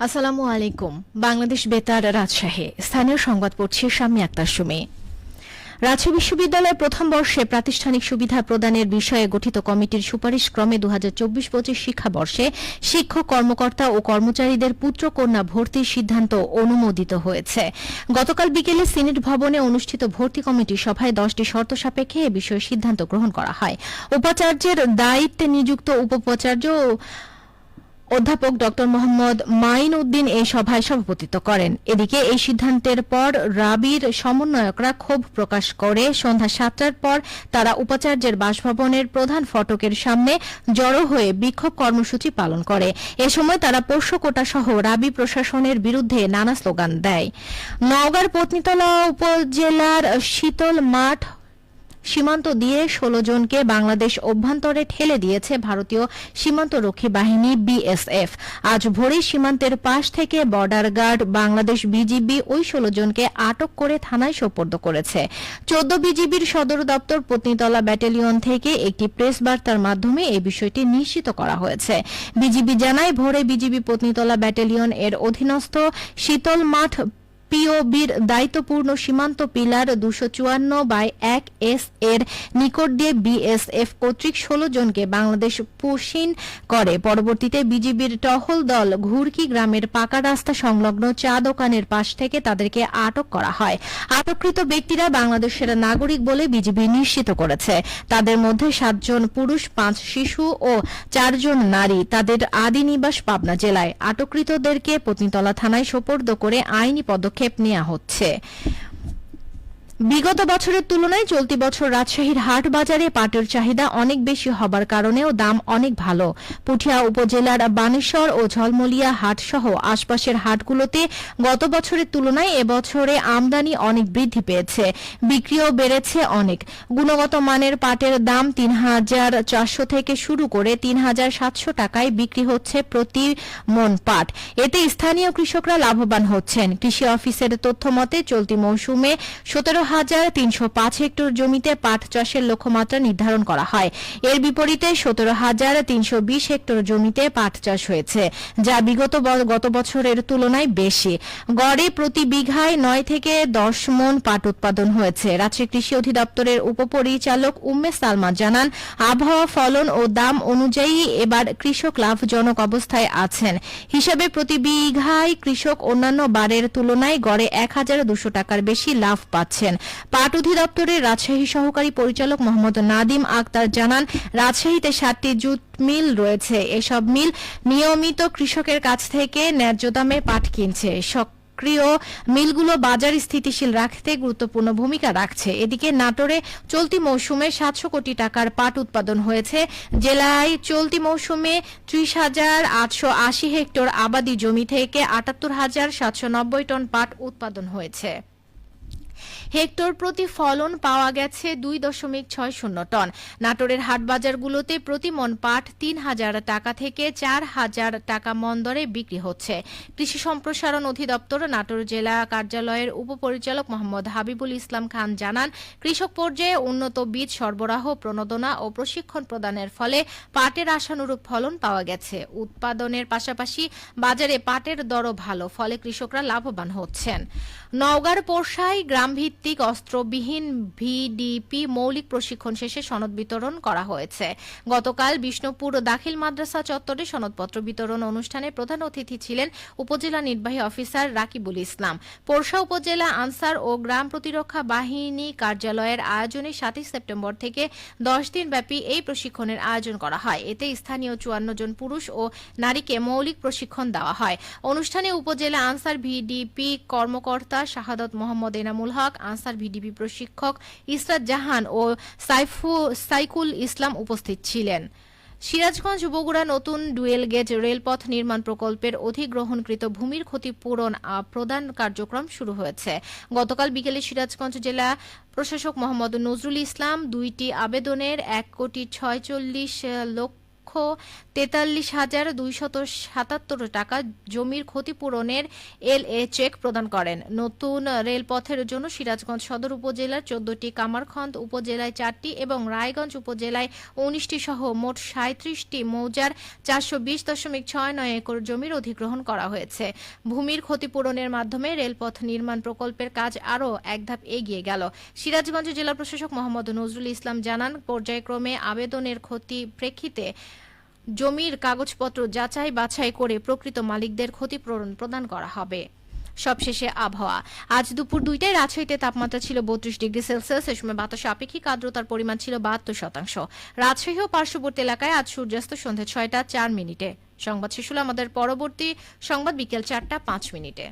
আসসালামু আলাইকুম। বাংলাদেশ বেতার রাজশাহী। স্থানীয় সংবাদ পড়ছি শাম্মী আক্তার সুমি। রাজশাহী বিশ্ববিদ্যালয়ের প্রথম বর্ষে প্রাতিষ্ঠানিক সুবিধা প্রদানের বিষয়ে গঠিত কমিটির সুপারিশ ক্রমে 2024-25 শিক্ষাবর্ষে শিক্ষক কর্মকর্তা ও কর্মচারীদের পুত্র-কন্যা ভর্তির সিদ্ধান্ত অনুমোদিত হয়েছে। গতকাল বিকেলে সিনেট ভবনে অনুষ্ঠিত ভর্তি কমিটির সভায় 10টি শর্ত সাপেক্ষে এ বিষয়ে সিদ্ধান্ত গ্রহণ করা হয়। উপাচার্যের দায়িত্বে নিযুক্ত উপাচার্য অধ্যাপক ড মোহাম্মদ মাইন উদ্দিন এই সভায় সভাপতিত্ব করেন। এদিকে এই সিদ্ধান্তের পর রাবির সমন্বয়করা ক্ষোভ প্রকাশ করে সন্ধ্যা 7টার পর তারা উপাচার্যের বাসভবনের প্রধান ফটকের সামনে জড়ো হয়ে বিক্ষোভ কর্মসূচি পালন করে। এ সময় তারা পোষ্য কোটা সহ রাবি প্রশাসনের বিরুদ্ধে নানা স্লোগান দেয়। নওগাঁর পত্নীতলা উপজেলার শীতল মাঠ সীমান্ত দিয়ে 16 জনকে বাংলাদেশ অভ্যন্তরে ঠেলে দিয়েছে ভারতীয় সীমান্তরক্ষী বাহিনী বিএসএফ। আজ ভোরে সীমান্তের পাশ থেকে বর্ডার গার্ড বাংলাদেশ বিজিবি ওই 16 জনকে আটক করে থানায় সোপর্দ করেছে। 14 বিজিবির সদর দপ্তর পত্নীতলা ব্যাটালিয়ন থেকে একটি প্রেস বার্তার মাধ্যমে এই বিষয়টি নিশ্চিত করা হয়েছে। বিজিবি জানায়, ভোরে বিজিবি পত্নীতলা ব্যাটালিয়ন এর অধীনস্থ শীতল মাঠ পিওবির দায়িত্বপূর্ণ সীমান্ত পিলার 254/1 এস এর নিকট দিয়ে বিএসএফ কর্তৃক 16 জনকে বাংলাদেশ পুশিন করে। পরবর্তীতে বিজিবির টহল দল ঘুরকি গ্রামের পাকা রাস্তা সংলগ্ন চা দোকানের পাশ থেকে তাদেরকে আটক করা হয়। আটককৃত ব্যক্তিরা বাংলাদেশের নাগরিক বলে বিজিবি নিশ্চিত করেছে। তাদের মধ্যে 7 জন পুরুষ, 5 শিশু ও 4 জন নারী। তাদের আদি নিবাস পাবনা জেলায়। আটককৃতদেরকে পত্নীতলা থানায় সোপর্দ করে আইনি পদক্ষেপ নেওয়া হচ্ছে। বিগত বছরের তুলনায় চলতি বছর রাজশাহীর হাট বাজারে পাটের চাহিদা অনেক বেশি হবার কারণেও দাম অনেক ভালো। পুঠিয়া উপজেলার বানেশ্বর ও ঝলমলিয়া হাট সহ আশপাশের হাটগুলোতে গত বছরের তুলনায় এবছরে আমদানি অনেক বৃদ্ধি পেয়েছে, বিক্রিও বেড়েছে অনেক। গুণগত মানের পাটের দাম 3,400 থেকে শুরু করে 3,700 টাকায় বিক্রি হচ্ছে প্রতি মন পাট। এতে স্থানীয় কৃষকরা লাভবান হচ্ছেন। কৃষি অফিসের তথ্য মতে চলতি মৌসুমে 17,305 হেক্টর জমিতে পাট চাষের লক্ষ্যমাত্রা নির্ধারণ করা হয়। এর বিপরীতে 17,320 হেক্টর জমিতে পাট চাষ হয়েছে, যা গত বছরের তুলনায় বেশি। গড়ে প্রতি বিঘায় 9 থেকে 10 মণ পাট উৎপাদন হয়েছে। রাজশাহী কৃষি অধিদপ্তরের উপপরিচালক উম্মে সালমা জানান, আবহাওয়া, ফলন ও দাম অনুযায়ী এবার কৃষক লাভজনক অবস্থায় আছেন। হিসাবে প্রতি বিঘায় কৃষক অন্যান্য বারের তুলনায় গড়ে 1,200 টাকার বেশি লাভ পাচ্ছেন। পাট অধিদপ্তরের রাজশাহী সহকারী পরিচালক মোহাম্মদ নাদিম আক্তার জানান, রাজশাহীতে 7টি জুট মিল রয়েছে। এসব মিল নিয়মিত কৃষকের কাছ থেকে ন্যায্য দামে পাট কিনছে। সক্রিয় মিলগুলো বাজার স্থিতিশীল রাখতে গুরুত্বপূর্ণ ভূমিকা রাখছে। এদিকে নাটোরে চলতি মৌসুমে 700 কোটি টাকার পাট উৎপাদন হয়েছে। জেলায় চলতি মৌসুমে 30,880 হেক্টর আবাদি জমি থেকে 78,790 টন পাট উৎপাদন হয়েছে। হেক্টর প্রতি ফলন পাওয়া গেছে 2.60 টন। নাটোরের হাটবাজারগুলোতে প্রতি মণ পাট 3,000 টাকা থেকে 4,000 টাকা মণ দরে বিক্রি হচ্ছে। কৃষি সম্প্রসারণ অধিদপ্তর নাটোর জেলা কার্যালয়ের উপপরিচালক মোহাম্মদ হাবিবুল ইসলাম খান জানান, কৃষক পর্যায়ে উন্নত বীজ সরবরাহ, প্রণোদনা ও প্রশিক্ষণ প্রদানের ফলে পাটের আশানুরূপ ফলন পাওয়া গেছে। উৎপাদনের পাশাপাশি বাজারে পাটের দরও ভালো, ফলে কৃষকরা লাভবান হচ্ছেন। নওগাঁর পোরশায় গ্রামভিত্তিক অস্ত্রবিহীন ভিডিপি মৌলিক প্রশিক্ষণ শেষে সনদ বিতরণ করা হয়েছে। গতকাল বিষ্ণুপুর দাখিল মাদ্রাসা চত্বরে সনদপত্র বিতরণ অনুষ্ঠানে প্রধান অতিথি ছিলেন উপজেলা নির্বাহী অফিসার রাকিবুল ইসলাম। পোরশা উপজেলা আনসার ও গ্রাম প্রতিরক্ষা বাহিনী কার্যালয়ের আয়োজনে 7 সেপ্টেম্বর থেকে 10 দিন ব্যাপী এই প্রশিক্ষণের আয়োজন করা হয়। এতে স্থানীয় 54 জন পুরুষ ও নারীকে মৌলিক প্রশিক্ষণ দেওয়া হয়। অনুষ্ঠানে উপজেলা আনসার ভিডিপি কর্মকর্তা শাহাদত মোহাম্মদ এনামুল হক, আনসার ভিডিপি প্রশিক্ষক ইসরাত জাহান ও সাইকুল ইসলাম উপস্থিত ছিলেন। সিরাজগঞ্জ বগুড়া নতুন ডুয়েল গেজ রেলপথ নির্মাণ প্রকল্পের অধিগ্রহণকৃত ভূমির ক্ষতিপূরণ প্রদান কার্যক্রম শুরু হয়েছে। গতকাল বিকেলে সিরাজগঞ্জ জেলা প্রশাসক মোহাম্মদ নজরুল ইসলাম 2টি আবেদনের 1,46,00,000 43,277 টাকা জমির ক্ষতিপূরণের LA চেক প্রদান করেন। নতুন রেলপথের জন্য সিরাজগঞ্জ সদর উপজেলার 14টি, কামারখন্দ উপজেলায় 4টি এবং রায়গঞ্জ উপজেলায় 19টি সহ মোট 37টি মৌজার 420.69 একর জমির অধিগ্রহণ করা হয়েছে। ভূমির ক্ষতিপূরণের মাধ্যমে রেলপথ নির্মাণ প্রকল্পের কাজ আরও এক ধাপ এগিয়ে গেল। সিরাজগঞ্জ জেলা প্রশাসক মোহাম্মদ নজরুল ইসলাম জানান, পর্যায়ক্রমে আবেদনের প্রেক্ষিতে জমির কাগজপত্র যাচাই বাছাই করে প্রকৃত মালিকদের ক্ষতিপূরণ প্রদান করা হবে। সবশেষে আবহাওয়া। আজ দুপুর 2টায় রাজশাহীতে তাপমাত্রা ছিল 32 ডিগ্রি সেলসিয়াস। এ সময় বাতাসে আপেক্ষিক আর্দ্রতার পরিমাণ ছিল 72%। রাজশাহী ও পার্শ্ববর্তী এলাকায় আজ সূর্যাস্ত সন্ধ্যা 6টা 4 মিনিটে। সংবাদ শেষ হলো। আমাদের পরবর্তী সংবাদ বিকেল 4টা 5 মিনিটে।